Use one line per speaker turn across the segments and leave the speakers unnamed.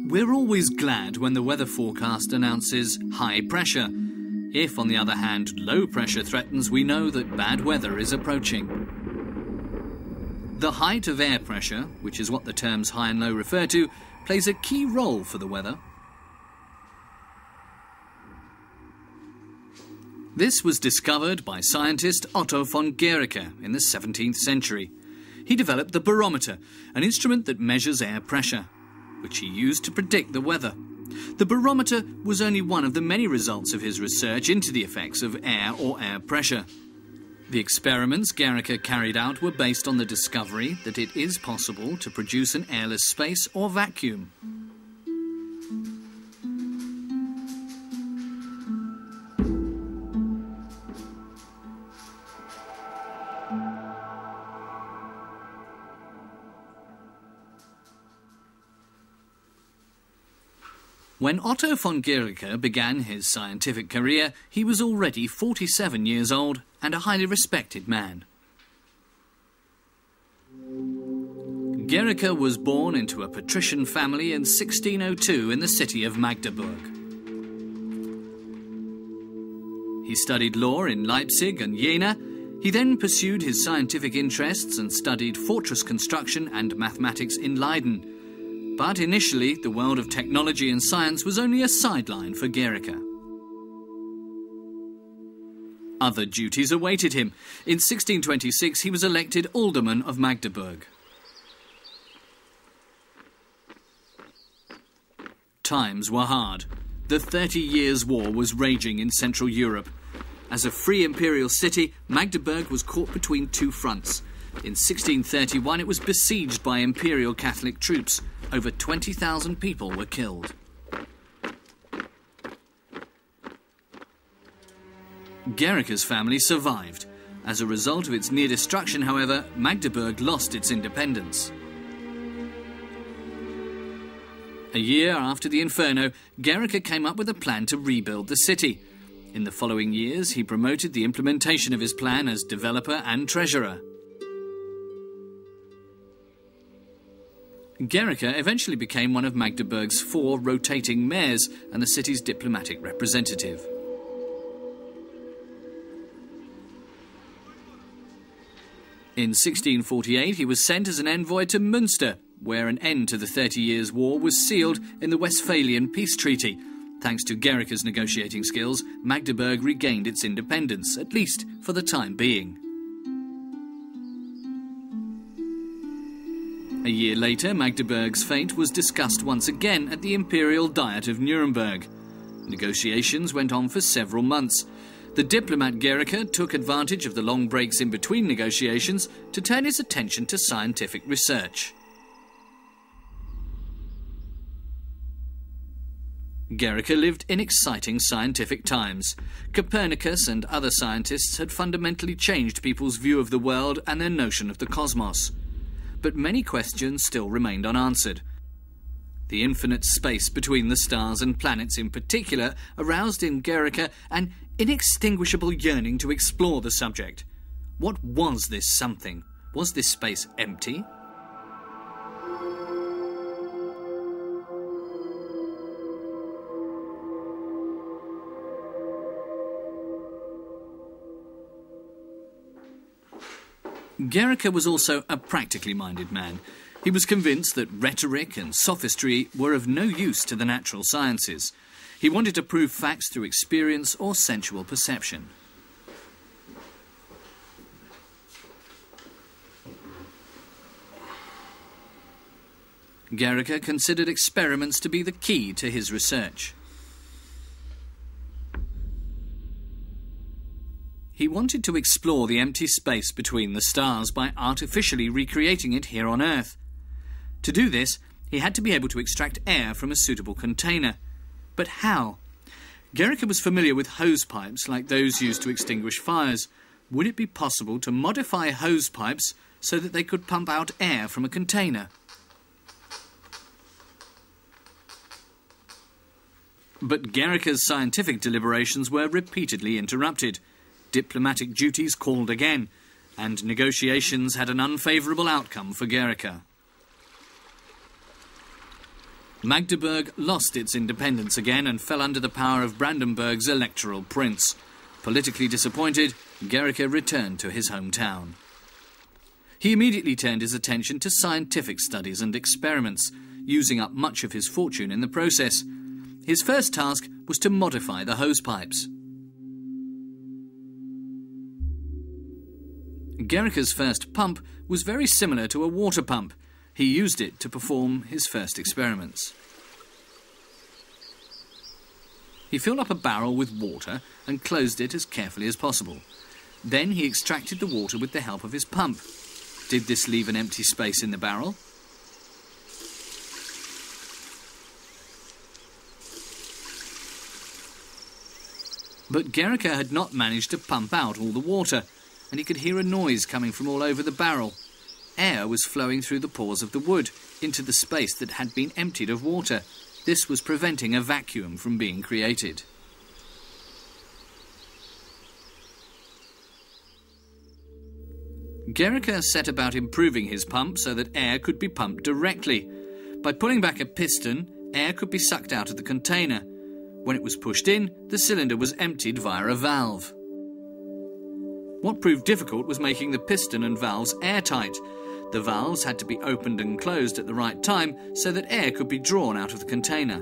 We're always glad when the weather forecast announces high pressure. If, on the other hand, low pressure threatens, we know that bad weather is approaching. The height of air pressure, which is what the terms high and low refer to, plays a key role for the weather. This was discovered by scientist Otto von Guericke in the 17th century. He developed the barometer, an instrument that measures air pressure, which he used to predict the weather. The barometer was only one of the many results of his research into the effects of air or air pressure. The experiments Guericke carried out were based on the discovery that it is possible to produce an airless space or vacuum. When Otto von Guericke began his scientific career, he was already 47 years old and a highly respected man. Guericke was born into a patrician family in 1602 in the city of Magdeburg. He studied law in Leipzig and Jena. He then pursued his scientific interests and studied fortress construction and mathematics in Leiden. But initially, the world of technology and science was only a sideline for Guericke. Other duties awaited him. In 1626, he was elected alderman of Magdeburg. Times were hard. The 30 Years' War was raging in Central Europe. As a free imperial city, Magdeburg was caught between two fronts. In 1631, it was besieged by imperial Catholic troops. Over 20,000 people were killed. Guericke's family survived. As a result of its near destruction, however, Magdeburg lost its independence. A year after the Inferno, Guericke came up with a plan to rebuild the city. In the following years, he promoted the implementation of his plan as developer and treasurer. Guericke eventually became one of Magdeburg's 4 rotating mayors and the city's diplomatic representative. In 1648, he was sent as an envoy to Münster, where an end to the 30 Years' War was sealed in the Westphalian Peace Treaty. Thanks to Guericke's negotiating skills, Magdeburg regained its independence, at least for the time being. A year later, Magdeburg's fate was discussed once again at the Imperial Diet of Nuremberg. Negotiations went on for several months. The diplomat Guericke took advantage of the long breaks in between negotiations to turn his attention to scientific research. Guericke lived in exciting scientific times. Copernicus and other scientists had fundamentally changed people's view of the world and their notion of the cosmos. But many questions still remained unanswered. The infinite space between the stars and planets in particular aroused in Guericke an inextinguishable yearning to explore the subject. What was this something? Was this space empty? Guericke was also a practically minded man. He was convinced that rhetoric and sophistry were of no use to the natural sciences. He wanted to prove facts through experience or sensual perception. Guericke considered experiments to be the key to his research. He wanted to explore the empty space between the stars by artificially recreating it here on Earth. To do this, he had to be able to extract air from a suitable container. But how? Guericke was familiar with hose pipes like those used to extinguish fires. Would it be possible to modify hose pipes so that they could pump out air from a container? But Guericke's scientific deliberations were repeatedly interrupted. Diplomatic duties called again, and negotiations had an unfavourable outcome for Guericke. Magdeburg lost its independence again and fell under the power of Brandenburg's electoral prince. Politically disappointed, Guericke returned to his hometown. He immediately turned his attention to scientific studies and experiments, using up much of his fortune in the process. His first task was to modify the hose pipes. Guericke's first pump was very similar to a water pump. He used it to perform his first experiments. He filled up a barrel with water and closed it as carefully as possible. Then he extracted the water with the help of his pump. Did this leave an empty space in the barrel? But Guericke had not managed to pump out all the water, and he could hear a noise coming from all over the barrel. Air was flowing through the pores of the wood into the space that had been emptied of water. This was preventing a vacuum from being created. Guericke set about improving his pump so that air could be pumped directly. By pulling back a piston, air could be sucked out of the container. When it was pushed in, the cylinder was emptied via a valve. What proved difficult was making the piston and valves airtight. The valves had to be opened and closed at the right time so that air could be drawn out of the container.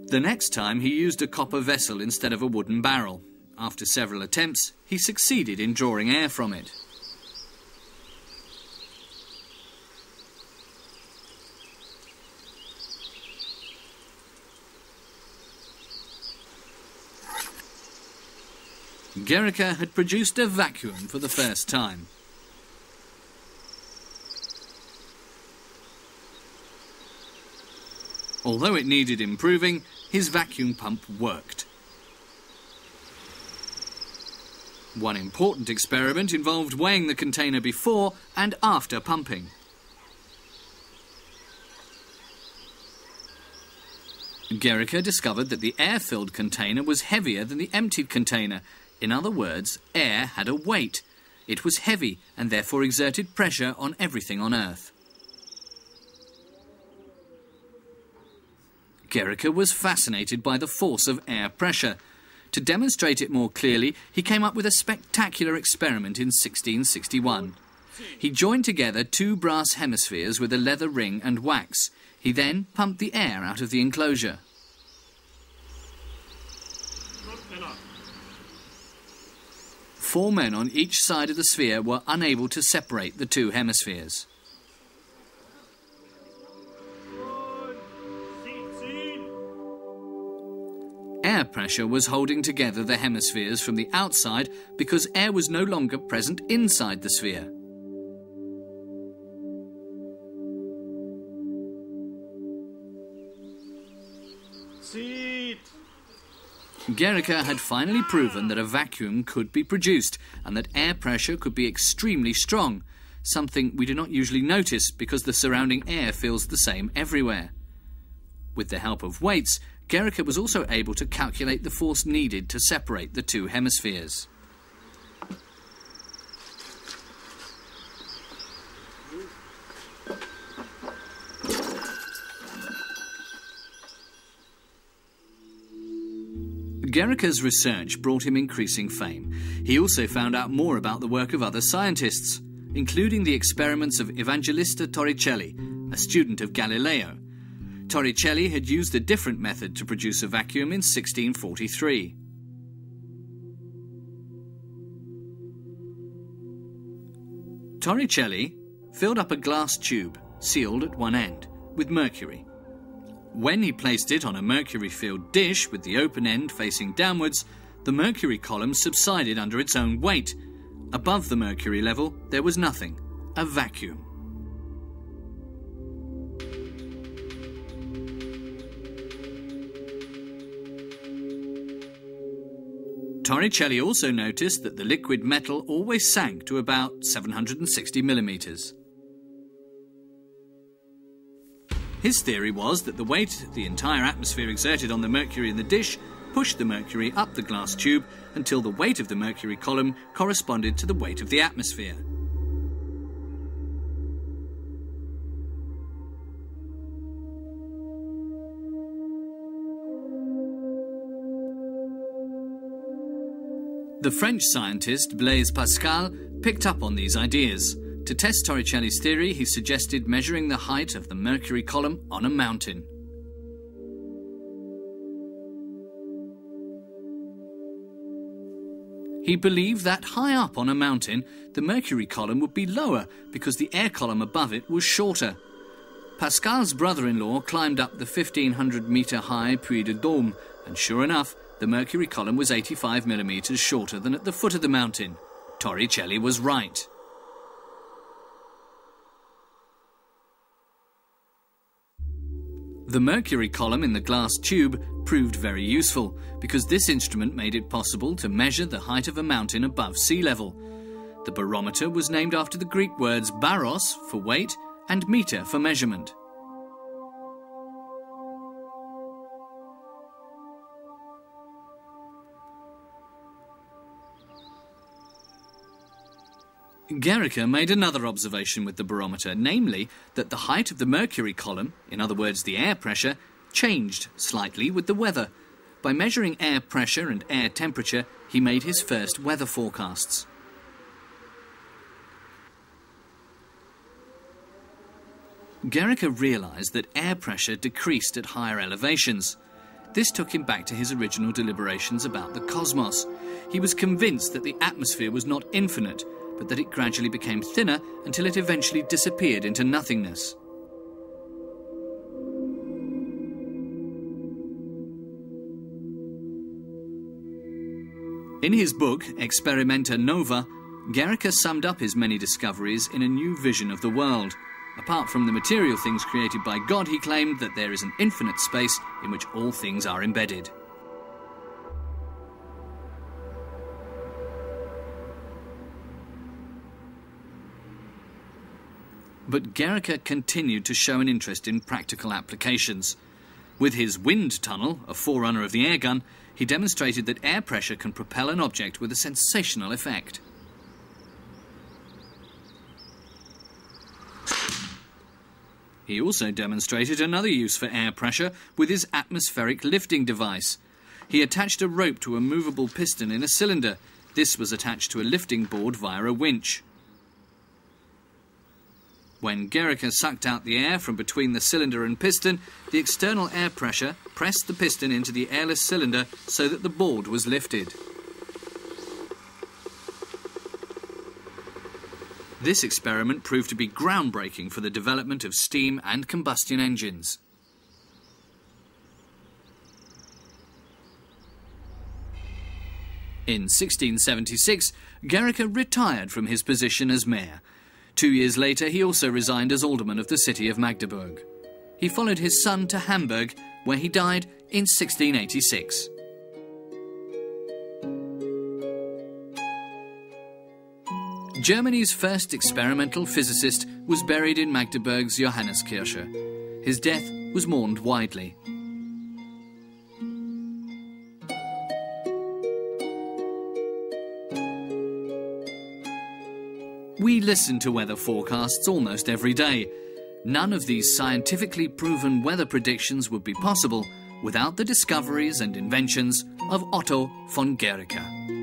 The next time he used a copper vessel instead of a wooden barrel. After several attempts, he succeeded in drawing air from it. Guericke had produced a vacuum for the first time. Although it needed improving, his vacuum pump worked. One important experiment involved weighing the container before and after pumping. Guericke discovered that the air-filled container was heavier than the emptied container. In other words, air had a weight. It was heavy and therefore exerted pressure on everything on Earth. Guericke was fascinated by the force of air pressure. To demonstrate it more clearly, he came up with a spectacular experiment in 1661. He joined together two brass hemispheres with a leather ring and wax. He then pumped the air out of the enclosure. Four men on each side of the sphere were unable to separate the two hemispheres. Air pressure was holding together the hemispheres from the outside because air was no longer present inside the sphere. Guericke had finally proven that a vacuum could be produced and that air pressure could be extremely strong, something we do not usually notice because the surrounding air feels the same everywhere. With the help of weights, Guericke was also able to calculate the force needed to separate the two hemispheres. Guericke's research brought him increasing fame. He also found out more about the work of other scientists, including the experiments of Evangelista Torricelli, a student of Galileo. Torricelli had used a different method to produce a vacuum in 1643. Torricelli filled up a glass tube, sealed at one end, with mercury. When he placed it on a mercury-filled dish with the open end facing downwards, the mercury column subsided under its own weight. Above the mercury level, there was nothing, a vacuum. Torricelli also noticed that the liquid metal always sank to about 760 millimetres. His theory was that the weight the entire atmosphere exerted on the mercury in the dish pushed the mercury up the glass tube until the weight of the mercury column corresponded to the weight of the atmosphere. The French scientist Blaise Pascal picked up on these ideas. To test Torricelli's theory, he suggested measuring the height of the mercury column on a mountain. He believed that high up on a mountain, the mercury column would be lower because the air column above it was shorter. Pascal's brother-in-law climbed up the 1,500-metre high Puy de Dôme, and sure enough, the mercury column was 85 millimetres shorter than at the foot of the mountain. Torricelli was right. The mercury column in the glass tube proved very useful because this instrument made it possible to measure the height of a mountain above sea level. The barometer was named after the Greek words baros for weight and meter for measurement. Guericke made another observation with the barometer, namely that the height of the mercury column, in other words the air pressure, changed slightly with the weather. By measuring air pressure and air temperature, he made his first weather forecasts. Guericke realised that air pressure decreased at higher elevations. This took him back to his original deliberations about the cosmos. He was convinced that the atmosphere was not infinite, but that it gradually became thinner until it eventually disappeared into nothingness. In his book, Experimenta Nova, Guericke summed up his many discoveries in a new vision of the world. Apart from the material things created by God, he claimed that there is an infinite space in which all things are embedded. But Guericke continued to show an interest in practical applications. With his wind tunnel, a forerunner of the air gun, he demonstrated that air pressure can propel an object with a sensational effect. He also demonstrated another use for air pressure with his atmospheric lifting device. He attached a rope to a movable piston in a cylinder. This was attached to a lifting board via a winch. When Guericke sucked out the air from between the cylinder and piston, the external air pressure pressed the piston into the airless cylinder so that the board was lifted. This experiment proved to be groundbreaking for the development of steam and combustion engines. In 1676, Guericke retired from his position as mayor. 2 years later, he also resigned as alderman of the city of Magdeburg. He followed his son to Hamburg, where he died in 1686. Germany's first experimental physicist was buried in Magdeburg's Johanneskirche. His death was mourned widely. We listen to weather forecasts almost every day. None of these scientifically proven weather predictions would be possible without the discoveries and inventions of Otto von Guericke.